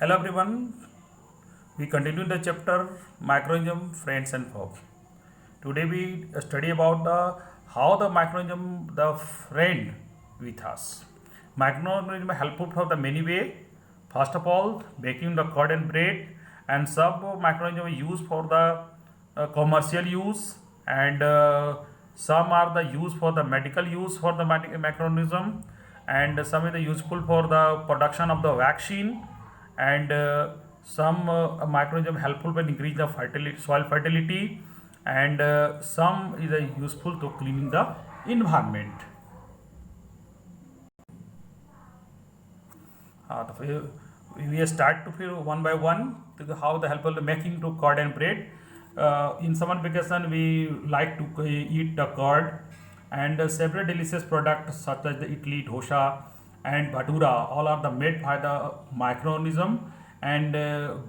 Hello everyone, we continue the chapter microorganism, friends and foes. Today we study about the how the microorganism the friend with us. Microorganism helpful for the many way. First of all, baking the curd and bread, and some microorganism used for the commercial use, and some are the use for the medical use for the microorganism, and some is the useful for the production of the vaccine, and some microorganism helpful when increase the fertility, soil fertility, and some is useful to cleaning the environment. तो फिर we start to फिर one by one to how the helpful making to curd and bread. In summer vacation we like to eat the curd, and several delicious products such as the idli, dosa, and bhatura all are the made by the microorganism, and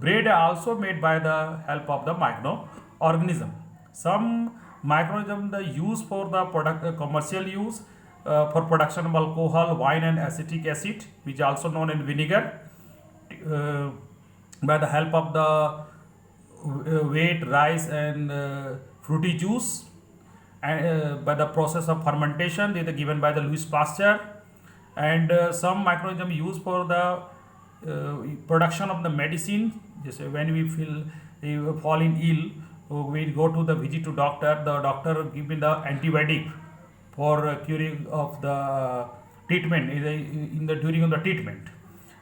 bread are also made by the help of the microorganism. Some microorganism the use for the product commercial use, for production of alcohol, wine, and acetic acid, which is also known as vinegar, uh, by the help of the wheat, rice, and fruity juice, and by the process of fermentation, they are given by the Louis Pasteur. And some microorganism used for the production of the medicine. Just when we feel we fall in ill, we go to the visit to doctor. The doctor give me the antibiotic for curing of the treatment in the during of the treatment.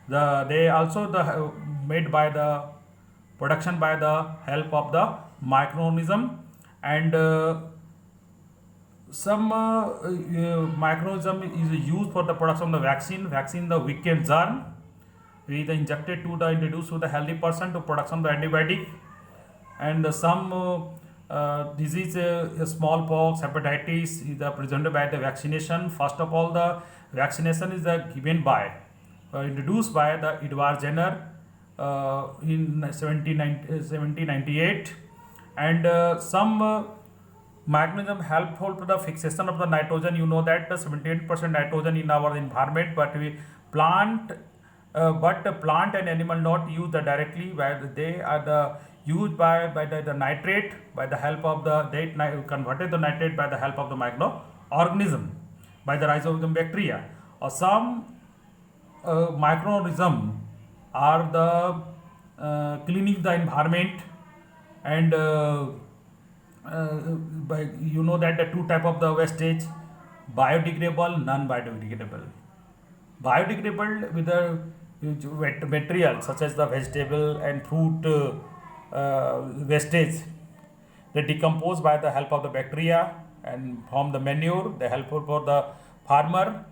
They also made by the production by the help of the microorganism, and some microorganism is used for the production of the vaccine the weakened germ with injected to the introduced to the healthy person to production of the antibiotic. And some disease, smallpox, hepatitis is presented by the vaccination. First of all, the vaccination is given by introduced by the Edward Jenner in 1798, and some microorganism helpful to the fixation of the nitrogen. You know that the 78% nitrogen in our environment, but plant and animal not used directly, where they are the used by the nitrate by the help of the they converted the nitrate by the help of the microorganism by the rhizobacterium bacteria. Or some microorganism are the cleaning the environment, and by you know that the two type of the wastage: biodegradable, non-biodegradable. Biodegradable with the material such as the vegetable and fruit wastage, they decompose by the help of the bacteria and form the manure. They helpful for the farmer.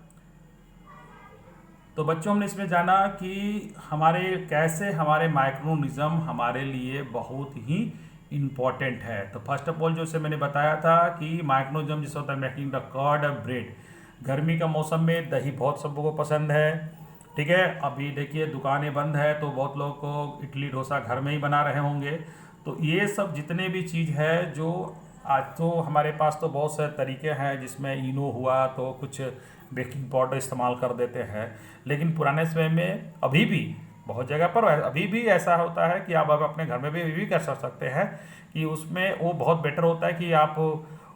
तो बच्चों हमने इसमें जाना कि हमारे कैसे हमारे माइक्रोनिज्म हमारे लिए बहुत ही इम्पॉर्टेंट है. तो फर्स्ट ऑफ ऑल जो से मैंने बताया था कि माइक्रोनिज्म जिससे होता है making the curd and bread. गर्मी का मौसम में दही बहुत सबको को पसंद है. ठीक है, अभी देखिए दुकानें बंद है तो बहुत लोग को इडली डोसा घर में ही बना रहे होंगे. तो ये सब जितने भी चीज़ है जो आज तो हमारे पास तो बहुत से तरीके हैं, जिसमें इनो हुआ तो कुछ बेकिंग पाउडर इस्तेमाल कर देते हैं. लेकिन पुराने समय में अभी भी बहुत जगह पर अभी भी ऐसा होता है कि आप अपने घर में भी कर सकते हैं कि उसमें वो बहुत बेटर होता है कि आप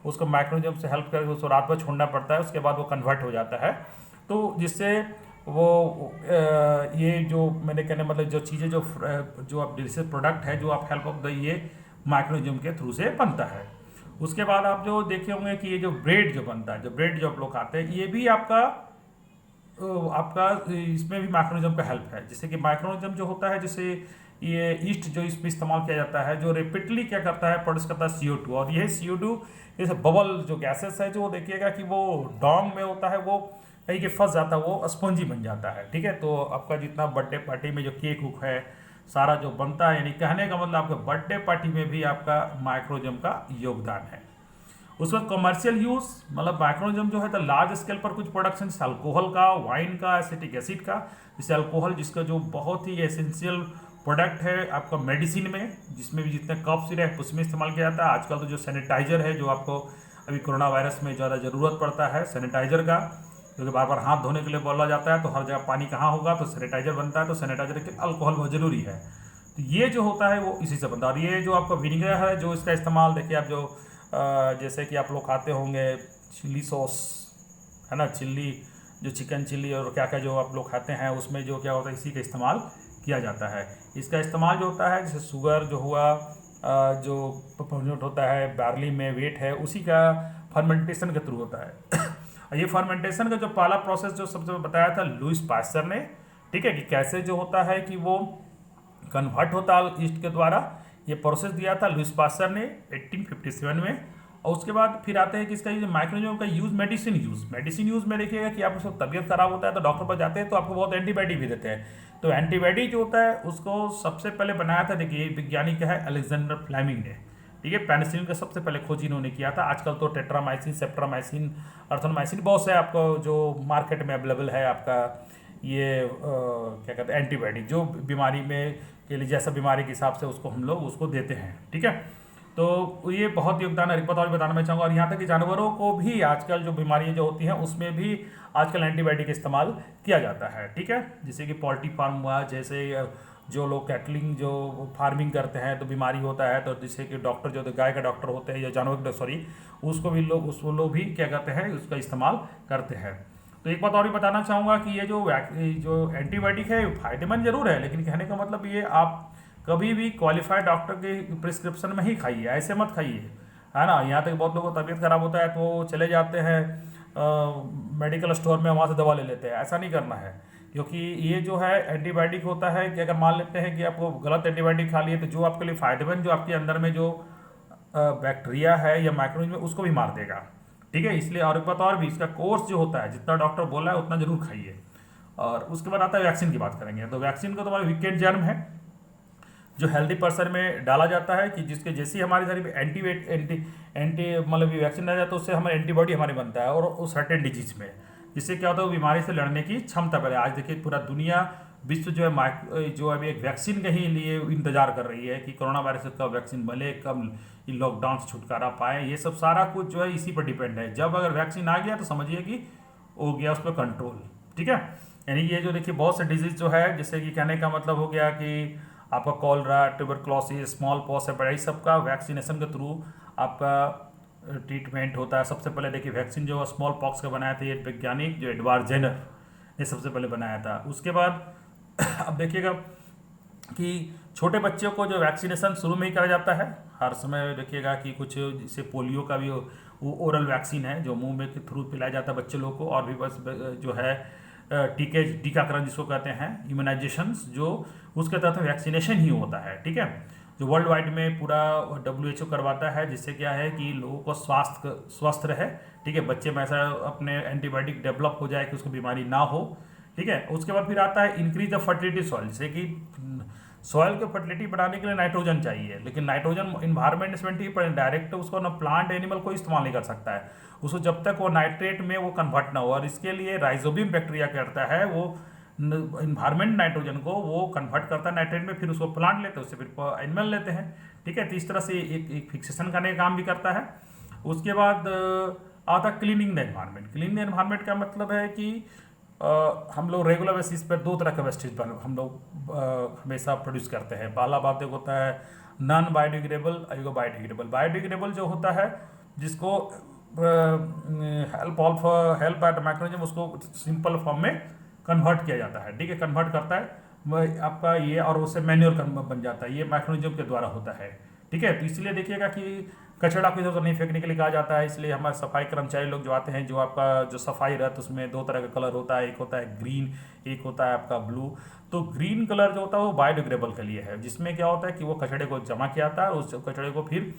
उसको माइक्रोनिज्म से हेल्प करके उसको रात भर छोड़ना पड़ता है, उसके बाद वो कन्वर्ट हो जाता है. तो जिससे वो ये जो मैंने कहने मतलब जो चीज़ें जो आप डिलीशियस प्रोडक्ट है जो आप हेल्प ऑफ द ये माइक्रोनिज्म के थ्रू से बनता है. उसके बाद आप जो देखे होंगे कि ये जो ब्रेड जो बनता है, जो ब्रेड जो आप लोग खाते हैं, ये भी आपका इसमें भी माइक्रोनिज्म का हेल्प है. जैसे कि माइक्रोनिज्म जो होता है, जैसे ये ईस्ट जो इसमें इस्तेमाल किया जाता है, जो रेपिडली क्या करता है प्रोड्यूस करता है CO2, और यह CO2 जैसे बबल जो गैसेस है जो देखिएगा कि वो डोंग में होता है, वो कहीं के फंस जाता है, वो स्पंजी बन जाता है. ठीक है, तो आपका जितना बर्थडे पार्टी में जो केक उक है सारा जो बनता है, यानी कहने का मतलब आपके बर्थडे पार्टी में भी आपका माइक्रोनिज्म का योगदान है. उसमें कमर्शियल यूज़ मतलब माइक्रोनिज्म जो है तो लार्ज स्केल पर कुछ प्रोडक्शन, जैसे अल्कोहल का, वाइन का, एसिटिक एसिड का. जैसे अल्कोहल जिसका जो बहुत ही एसेंशियल प्रोडक्ट है आपका मेडिसिन में, जिसमें भी जितने कफ सिरप उसमें इस्तेमाल किया जाता है. आजकल तो जो सैनिटाइजर है जो आपको अभी कोरोना वायरस में ज़्यादा ज़रूरत पड़ता है सैनिटाइजर का, क्योंकि बार बार हाथ धोने के लिए बोला जाता है, तो हर जगह पानी कहाँ होगा, तो सैनिटाइजर बनता है, तो सैनिटाइजर के अल्कोहल बहुत ज़रूरी है। तो ये जो होता है वो इसी से बनता है। और ये जो आपका विनीगर है, जो इसका इस्तेमाल देखिए आप जो जैसे कि आप लोग खाते होंगे चिल्ली सॉस, है ना, चिल्ली जो चिकन चिल्ली और क्या क्या जो आप लोग खाते हैं, उसमें जो क्या होता है इसी का इस्तेमाल किया जाता है। इसका इस्तेमाल जो होता है जैसे शुगर जो हुआ, जो प्रोपोनेंट होता है बार्ली में वेट है, उसी का फर्मेंटेशन के थ्रू होता है। ये फर्मेंटेशन का जो पहला प्रोसेस जो सबसे बताया था लुईस पास्चर ने, ठीक है, कि कैसे जो होता है कि वो कन्वर्ट होता है ईस्ट के द्वारा। ये प्रोसेस दिया था लुईस पास्चर ने 1857 में। और उसके बाद फिर आते हैं कि इसका ये माइक्रोनियम का यूज़ मेडिसिन यूज़ में देखिएगा कि आपको सब तबीयत खराब होता है तो डॉक्टर पर जाते हैं तो आपको बहुत एंटीबायोटिक भी देते हैं। तो एंटीबायोटिक जो होता है उसको सबसे पहले बनाया था, देखिए वैज्ञानिक है अलेक्जेंडर फ्लेमिंग ने, ठीक है। पेनिसिलिन का सबसे पहले खोज इन्होंने किया था। आजकल तो टेट्रामाइसिन, सेप्ट्रामाइसिन, अर्थोमाइसिन बहुत से आपको जो मार्केट में अवेलेबल है आपका ये क्या कहते हैं एंटीबायोटिक, जो बीमारी में के लिए जैसा बीमारी के हिसाब से उसको हम लोग उसको देते हैं, ठीक है। तो ये बहुत योगदान है। और बताना मैं चाहूँगा, और यहाँ तक कि जानवरों को भी आजकल जो बीमारियाँ जो होती हैं उसमें भी आजकल एंटीबायोटिक इस्तेमाल किया जाता है, ठीक है। जैसे कि पोल्ट्री फार्म हुआ, जैसे जो लोग कैटलिंग जो फार्मिंग करते हैं तो बीमारी होता है, तो जैसे कि डॉक्टर जो गाय का डॉक्टर होते हैं या जानवर का सॉरी, उसको भी लोग भी क्या कहते हैं उसका इस्तेमाल करते हैं। तो एक बात और भी बताना चाहूँगा कि ये जो एंटीबायोटिक है फायदेमंद जरूर है, लेकिन कहने का मतलब ये आप कभी भी क्वालिफाइड डॉक्टर के प्रिस्क्रिप्शन में ही खाइए, ऐसे मत खाइए, है ना। यहाँ तक बहुत लोगों को तबीयत खराब होता है तो चले जाते हैं मेडिकल स्टोर में, वहाँ से दवा ले लेते हैं। ऐसा नहीं करना है, क्योंकि ये जो है एंटीबायोटिक होता है कि अगर मान लेते हैं कि आपको गलत एंटीबायोटिक खा लिए तो जो आपके लिए फायदेमंद जो आपके अंदर में जो बैक्टीरिया है या माइक्रोनिज्म उसको भी मार देगा, ठीक है। इसलिए और एक बात और भी, इसका कोर्स जो होता है जितना डॉक्टर बोला है उतना जरूर खाइए। और उसके बाद आता है वैक्सीन की बात करेंगे। तो वैक्सीन का तो हमारा वीकेंड जर्म है जो हेल्दी पर्सन में डाला जाता है, कि जिसके जैसी हमारे शरीर में एंटी मतलब वैक्सीन डाला जाता है उससे हमारे एंटीबॉडी हमारे बनता है और उस सर्टेन डिजीज में, जिससे क्या होता है वो बीमारी से लड़ने की क्षमता पहले। आज देखिए पूरा दुनिया विश्व जो है जो अभी एक वैक्सीन के ही लिए इंतजार कर रही है कि कोरोना वायरस से कब वैक्सीन मिले, कब लॉकडाउन से छुटकारा पाए। ये सब सारा कुछ जो है इसी पर डिपेंड है। जब अगर वैक्सीन आ गया तो समझिए कि हो गया उस पर कंट्रोल, ठीक है। यानी ये जो देखिए बहुत से डिजीज जो है, जैसे कि कहने का मतलब हो गया कि आपका cholera, tuberculosis, small pox, hepatitis सबका वैक्सीनेशन के थ्रू आपका ट्रीटमेंट होता है। सबसे पहले देखिए वैक्सीन जो स्मॉल पॉक्स का बनाया था ये वैज्ञानिक जो एडवार्ड जेनर ने सबसे पहले बनाया था। उसके बाद अब देखिएगा कि छोटे बच्चों को जो वैक्सीनेशन शुरू में ही करा जाता है। हर समय देखिएगा कि कुछ जैसे पोलियो का भी वो ओरल वैक्सीन है जो मुंह में के थ्रू पिलाया जाता है बच्चे लोग को। और भी बस जो है टीकाकरण जिसको कहते हैं इम्यूनाइजेशंस, जो उसके तहत वैक्सीनेशन ही होता है, ठीक है। जो वर्ल्ड वाइड में पूरा WHO करवाता है, जिससे क्या है कि लोगों को स्वस्थ रहे, ठीक है। बच्चे में ऐसा अपने एंटीबायोटिक डेवलप हो जाए कि उसको बीमारी ना हो, ठीक है। उसके बाद फिर आता है इंक्रीज द फर्टिलिटी सॉइल, जैसे कि सॉइल को फर्टिलिटी बढ़ाने के लिए नाइट्रोजन चाहिए, लेकिन नाइट्रोजन इन्वायरमेंट में डायरेक्ट उसको ना प्लांट एनिमल को इस्तेमाल नहीं कर सकता है उसको, जब तक वो नाइट्रेट में वो कन्वर्ट ना हो। और इसके लिए राइजोबियम बैक्टीरिया करता है, वो इन्वायरमेंट नाइट्रोजन को वो कन्वर्ट करता है नाइट्रेट में, फिर उसको प्लांट लेते हैं, उससे फिर एनिमल लेते हैं, ठीक है। तो इस तरह से एक फिक्सेशन करने का काम भी करता है। उसके बाद आता cleaning the environment. Cleaning the environment का मतलब है कि हम लोग रेगुलर बेसिस पर दो तरह का वेस्टेज हम लोग हमेशा प्रोड्यूस करते हैं। पहला बात एक होता है नॉन बायोडिग्रेडेबल, एक बायोडिग्रेडेबल। बायोडिग्रेडेबल जो होता है जिसको हेल्प एट मैकेनिज्म, उसको सिंपल फॉर्म में कन्वर्ट किया जाता है, ठीक है। कन्वर्ट करता है आपका ये, और उससे मैन्योर बन जाता है, ये मैकेनिज्म के द्वारा होता है, ठीक है। तो इसलिए देखिएगा कि कचरा को इधर उधर नहीं फेंकने के लिए कहा जाता है। इसलिए हमारे सफाई कर्मचारी लोग जो आते हैं, जो आपका जो सफाई रथ, उसमें दो तरह का कलर होता है, एक होता है ग्रीन, एक होता है आपका ब्लू। तो ग्रीन कलर जो होता है वो बायोडिग्रेडेबल के लिए है, जिसमें क्या होता है कि वो कचड़े को जमा किया जाता है और उस कचड़े को फिर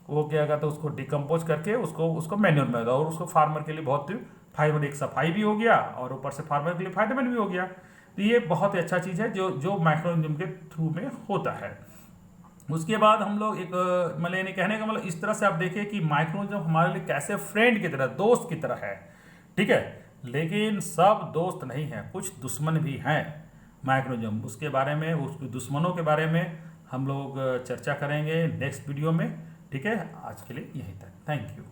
वो क्या कहता है उसको डिकम्पोज करके उसको मैन्योर में और उसको फार्मर के लिए बहुत फायदेमंद, एक सफाई भी हो गया और ऊपर से फार्मर के लिए फायदेमंद भी हो गया। तो ये बहुत ही अच्छा चीज़ है जो माइक्रोनिज्म के थ्रू में होता है। उसके बाद हम लोग एक मतलब कहने का मतलब इस तरह से आप देखिए कि माइक्रोनिज्म हमारे लिए कैसे फ्रेंड की तरह, दोस्त की तरह है, ठीक है। लेकिन सब दोस्त नहीं है, कुछ दुश्मन भी हैं माइक्रोनिज्म। उसके बारे में, उस दुश्मनों के बारे में हम लोग चर्चा करेंगे नेक्स्ट वीडियो में, ठीक है। आज के लिए यहीं तक, थैंक यू।